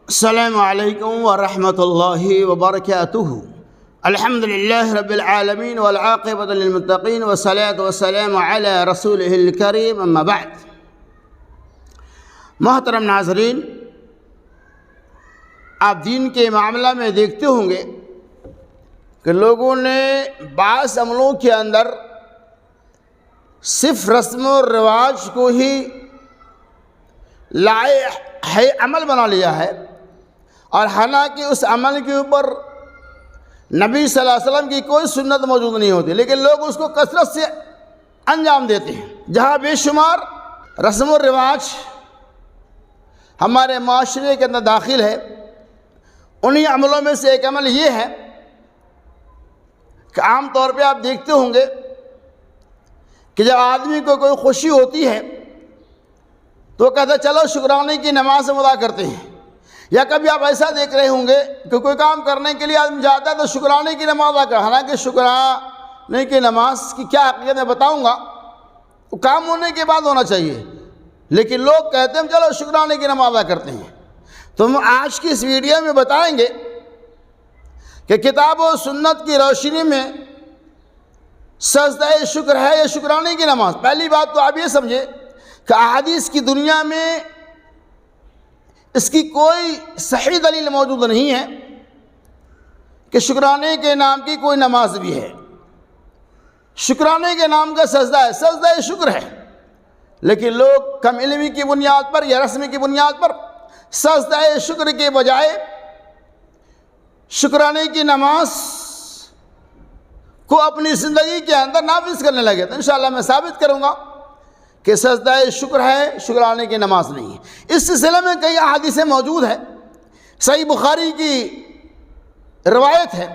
السلام علیکم ورحمۃ اللہ وبرکاتہ۔ الحمد للہ رب العالمین والعاقبۃ للمتقین والصلاۃ والسلام علی رسولہ الکریم، اما بعد۔ محترم ناظرین، آپ دین کے معاملہ میں دیکھتے ہوں گے کہ لوگوں نے بعض عملوں کے اندر صرف رسم و رواج کو ہی لائے عمل بنا لیا ہے، اور حالانکہ اس عمل کے اوپر نبی صلی اللہ علیہ وسلم کی کوئی سنت موجود نہیں ہوتی، لیکن لوگ اس کو کثرت سے انجام دیتے ہیں۔ جہاں بے شمار رسم و رواج ہمارے معاشرے کے اندر داخل ہے، انہی عملوں میں سے ایک عمل یہ ہے کہ عام طور پہ آپ دیکھتے ہوں گے کہ جب آدمی کو کوئی خوشی ہوتی ہے تو وہ کہتا ہے چلو شکرانے کی نماز ادا کرتے ہیں، یا کبھی آپ ایسا دیکھ رہے ہوں گے کہ کوئی کام کرنے کے لیے آدمی جاتا ہے تو شکرانے کی نماز ادا کرتا ہے۔ حالانکہ شکرانے کی نماز کی کیا حقیقت میں بتاؤں گا، وہ کام ہونے کے بعد ہونا چاہیے، لیکن لوگ کہتے ہیں چلو شکرانے کی نماز ادا کرتے ہیں۔ تو ہم آج کی اس ویڈیو میں بتائیں گے کہ کتاب و سنت کی روشنی میں سجدہ شکر ہے یا شکرانے کی نماز۔ پہلی بات تو آپ یہ سمجھے کہ احادیث کی دنیا میں اس کی کوئی صحیح دلیل موجود نہیں ہے کہ شکرانے کے نام کی کوئی نماز بھی ہے۔ شکرانے کے نام کا سجدہ ہے، سجدہ شکر ہے، لیکن لوگ کم علمی کی بنیاد پر یا رسم کی بنیاد پر سجدہ شکر کے بجائے شکرانے کی نماز کو اپنی زندگی کے اندر نافذ کرنے لگے۔ تو انشاءاللہ میں ثابت کروں گا کہ سجدہ شکر ہے، شکرانے کی نماز نہیں ہے۔ اس سلسلے میں کئی احادیثیں موجود ہیں۔ صحیح بخاری کی روایت ہے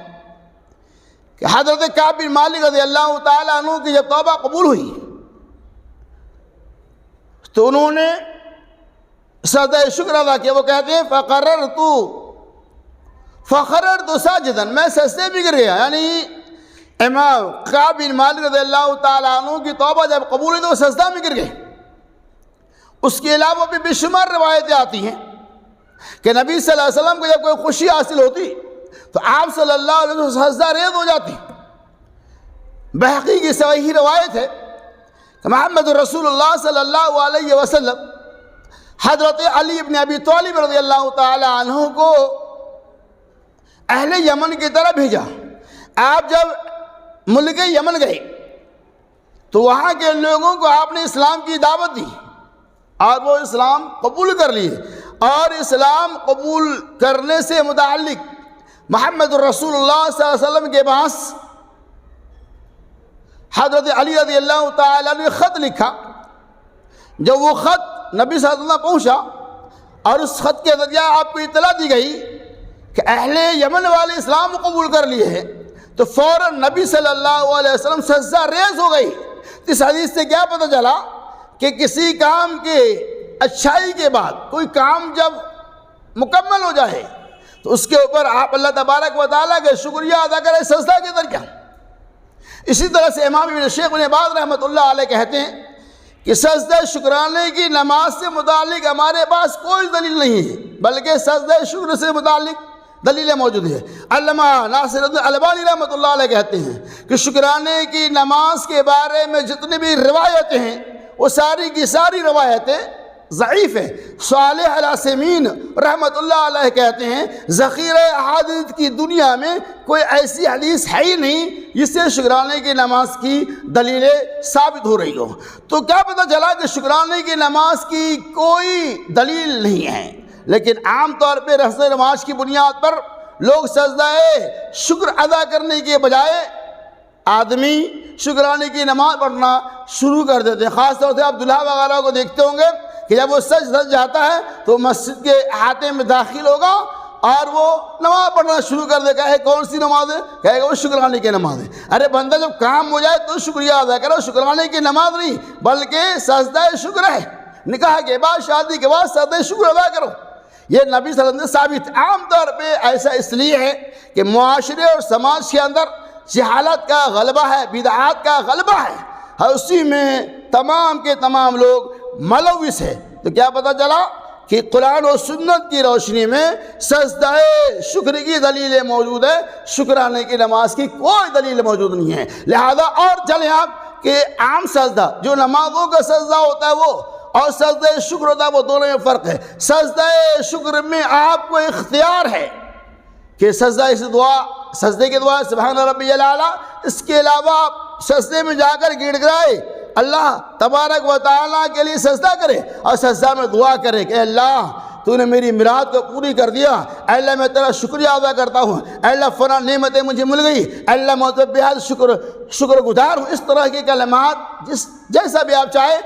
کہ حضرت کعب بن مالک رضی اللہ تعالیٰ عنہ کی جب توبہ قبول ہوئی تو انہوں نے سجدہ شکر ادا کیا۔ وہ کہتے ہیں فخررت ساجدا، میں سجدے بھی گر گیا۔ یعنی امام کعب بن مالک رضی اللہ تعالیٰ عنہ کی توبہ جب قبول ہوئی تو وہ سجدہ میں گر گئے۔ اس کے علاوہ بھی بے شمار روایتیں آتی ہیں کہ نبی صلی اللہ علیہ وسلم کو جب کوئی خوشی حاصل ہوتی تو آپ صلی اللہ علیہ وسلم سجدہ ریز ہو جاتی۔ بہقی کی صحیح روایت ہے کہ محمد رسول اللہ صلی اللہ علیہ وسلم حضرت علی بن ابی طالب رضی اللہ تعالیٰ عنہ کو اہل یمن کی طرف بھیجا۔ آپ جب ملک یمن گئے تو وہاں کے لوگوں کو آپ نے اسلام کی دعوت دی اور وہ اسلام قبول کر لیے، اور اسلام قبول کرنے سے متعلق محمد رسول اللہ صلی اللہ علیہ وسلم کے پاس حضرت علی رضی اللہ تعالیٰ نے خط لکھا۔ جب وہ خط نبی صلی اللہ علیہ وسلم پہنچا اور اس خط کے ذریعہ آپ کو اطلاع دی گئی کہ اہل یمن والے اسلام قبول کر لیے ہیں، تو فوراً نبی صلی اللہ علیہ وسلم سجدہ ریز ہو گئی۔ اس حدیث سے کیا پتہ چلا کہ کسی کام کے اچھائی کے بعد کوئی کام جب مکمل ہو جائے تو اس کے اوپر آپ اللہ تبارک و تعالیٰ کے شکریہ ادا کریں سجدہ کے ذریعہ۔ اسی طرح سے امام ابن شیخ ابن باز رحمۃ اللہ علیہ کہتے ہیں کہ سجدہ شکرانے کی نماز سے متعلق ہمارے پاس کوئی دلیل نہیں ہے، بلکہ سجدہ شکر سے متعلق دلیلیں موجود ہیں۔ علامہ ناصر الدین البانی رحمۃ اللہ علیہ کہتے ہیں کہ شکرانے کی نماز کے بارے میں جتنی بھی روایتیں ہیں وہ ساری کی ساری روایتیں ضعیف ہیں۔ صالح العثیمین رحمۃ اللہ علیہ کہتے ہیں ذخیرہ احادیث کی دنیا میں کوئی ایسی حدیث ہے ہی نہیں جس سے شکرانے کی نماز کی دلیلیں ثابت ہو رہی ہو۔ تو کیا پتہ چلا کہ شکرانے کی نماز کی کوئی دلیل نہیں ہے، لیکن عام طور پہ رسم و رواج کی بنیاد پر لوگ سجدہ شکر ادا کرنے کے بجائے آدمی شکرانے کی نماز پڑھنا شروع کر دیتے ہیں۔ خاص طور سے آپ دلہا وغیرہ کو دیکھتے ہوں گے کہ جب وہ سج جاتا ہے تو مسجد کے احاطے میں داخل ہوگا اور وہ نماز پڑھنا شروع کر دے گا۔ ہے کون سی نماز ہے؟ کہے گا وہ شکرانے کی نماز ہے۔ ارے بندہ جب کام ہو جائے تو شکریہ ادا کرو، شکرانے کی نماز نہیں بلکہ سجدہ شکر ہے۔ نکاح کے بعد، شادی کے بعد سجدہ شکر ادا کرو۔ یہ نبی صلی اللہ علیہ وسلم سے ثابت۔ عام طور پہ ایسا اس لیے ہے کہ معاشرے اور سماج کے اندر جہالت کا غلبہ ہے، بدعات کا غلبہ ہے، اور اسی میں تمام کے تمام لوگ ملوث ہے۔ تو کیا پتہ چلا کہ قرآن و سنت کی روشنی میں سجدہ شکر کی دلیل موجود ہے، شکرانے کی نماز کی کوئی دلیل موجود نہیں ہے۔ لہذا اور چلیں آپ کہ عام سجدہ جو نمازوں کا سجدہ ہوتا ہے وہ اور سجدہ شکر ہوتا ہے وہ دونوں میں فرق ہے۔ سجدہ شکر میں آپ کو اختیار ہے کہ سجدے کی دعا سبحان ربی الاعلیٰ، اس کے علاوہ آپ سجدے میں جا کر گڑ گڑائے اللہ تبارک و تعالیٰ کے لیے سجدہ کرے اور سجدہ میں دعا کرے کہ اللہ تو نے میری مراد کو پوری کر دیا، اے اللہ میں تیرا شکریہ ادا کرتا ہوں، اے اللہ فلاں نعمتیں مجھے مل گئی، اے اللہ میں تو بے حد شکر گزار ہوں۔ اس طرح کے کلمات جیسا بھی آپ چاہے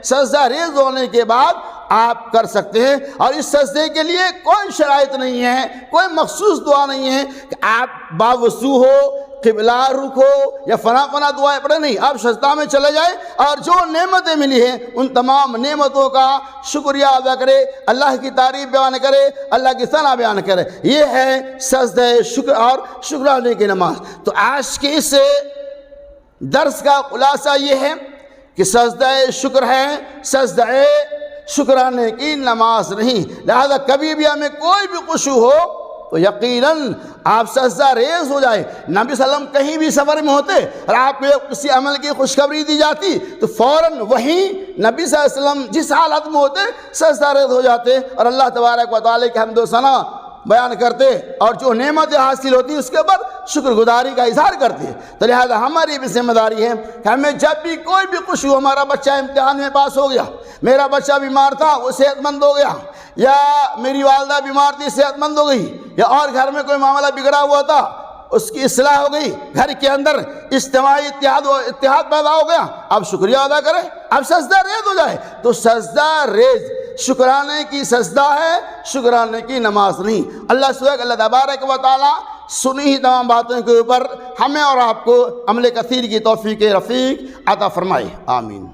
سجدہ ریز ہونے کے بعد آپ کر سکتے ہیں، اور اس سجدے کے لیے کوئی شرائط نہیں ہے، کوئی مخصوص دعا نہیں ہے کہ آپ باوضو ہو، قبلہ رخ ہو یا فنا دعائیں پڑھیں، نہیں، آپ سجدہ میں چلے جائیں اور جو نعمتیں ملی ہیں ان تمام نعمتوں کا شکریہ ادا کرے، اللہ کی تعریف بیان کرے، اللہ کی ثنا بیان کرے۔ یہ ہے سجدہ شکر اور شکرانے کی نماز۔ تو آج کے اس درس کا خلاصہ یہ ہے کہ سجدہ شکر ہے، سجدہ شکرانے کی نماز نہیں۔ لہذا کبھی بھی ہمیں کوئی بھی خشوع ہو تو یقیناً آپ سجدہ ریز ہو جائے۔ نبی صلی اللہ علیہ وسلم کہیں بھی سفر میں ہوتے اور آپ کو کسی عمل کی خوشخبری دی جاتی تو فوراً وہیں نبی صلی اللہ علیہ وسلم جس حالت میں ہوتے سجدہ ریز ہو جاتے اور اللہ تبارک و تعالیٰ کی حمد و ثنا بیان کرتے، اور جو نعمتیں حاصل ہوتی اس کے اوپر شکر گزاری کا اظہار کرتے۔ تو لہذا ہماری بھی ذمہ داری ہے کہ ہمیں جب بھی کوئی بھی خوشی ہو، ہمارا بچہ امتحان میں پاس ہو گیا، میرا بچہ بیمار تھا وہ صحت مند ہو گیا، یا میری والدہ بیمار تھی صحت مند ہو گئی، یا اور گھر میں کوئی معاملہ بگڑا ہوا تھا اس کی اصلاح ہو گئی، گھر کے اندر اجتماعی اتحاد پیدا ہو گیا، اب شکریہ ادا کریں، اب سجدہ ریز ہو جائے۔ تو سجدہ ریز شکرانے کی سجدہ ہے، شکرانے کی نماز نہیں۔ اللہ سبحانہ اللہ تبارک و تعالیٰ سنی ہی تمام باتوں کے اوپر ہمیں اور آپ کو عمل کثیر کی توفیق رفیق عطا فرمائے، آمین۔